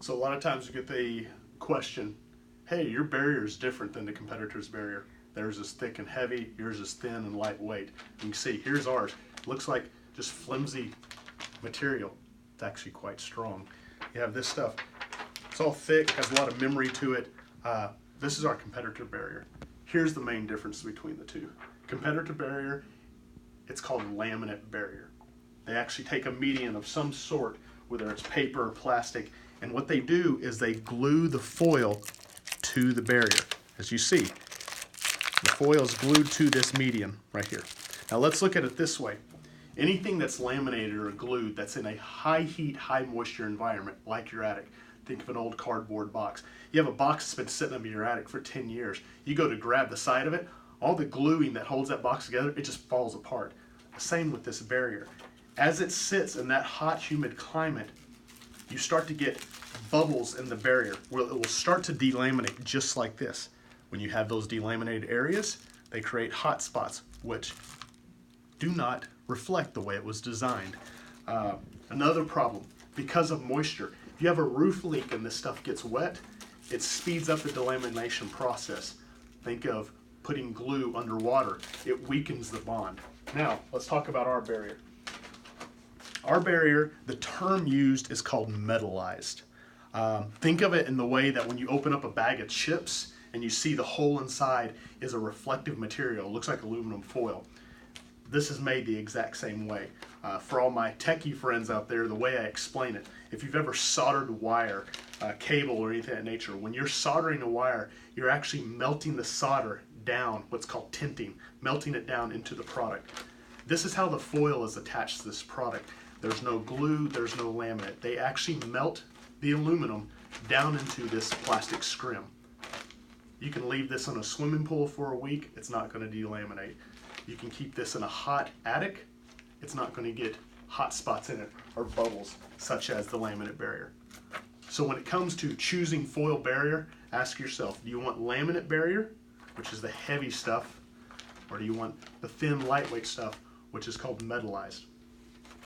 So a lot of times you get the question, hey, your barrier is different than the competitor's barrier. Theirs is thick and heavy, yours is thin and lightweight. You can see, here's ours. Looks like just flimsy material. It's actually quite strong. You have this stuff. It's all thick, has a lot of memory to it. This is our competitor barrier. Here's the main difference between the two. Competitor barrier, it's called laminate barrier. They actually take a medium of some sort, whether it's paper or plastic, and what they do is they glue the foil to the barrier. As you see, the foil is glued to this medium right here. Now let's look at it this way. Anything that's laminated or glued that's in a high heat, high moisture environment, like your attic. Think of an old cardboard box. You have a box that's been sitting up in your attic for 10 years. You go to grab the side of it, all the gluing that holds that box together, it just falls apart. The same with this barrier. As it sits in that hot, humid climate, you start to get bubbles in the barrier where it will start to delaminate just like this. When you have those delaminated areas, they create hot spots, which do not reflect the way it was designed. Another problem, because of moisture, if you have a roof leak and this stuff gets wet, it speeds up the delamination process. Think of putting glue underwater. It weakens the bond. Now, let's talk about our barrier. Our barrier, the term used is called metalized. Think of it in the way that when you open up a bag of chips and you see the hole inside is a reflective material. It looks like aluminum foil. This is made the exact same way. For all my techie friends out there, the way I explain it, if you've ever soldered wire, cable or anything of that nature, when you're soldering a wire, you're actually melting the solder down, what's called tinting, melting it down into the product. This is how the foil is attached to this product. There's no glue, there's no laminate. They actually melt the aluminum down into this plastic scrim. You can leave this in a swimming pool for a week, it's not going to delaminate. You can keep this in a hot attic, it's not going to get hot spots in it or bubbles such as the laminate barrier. So when it comes to choosing foil barrier, ask yourself, do you want laminate barrier, which is the heavy stuff, or do you want the thin, lightweight stuff, which is called metalized?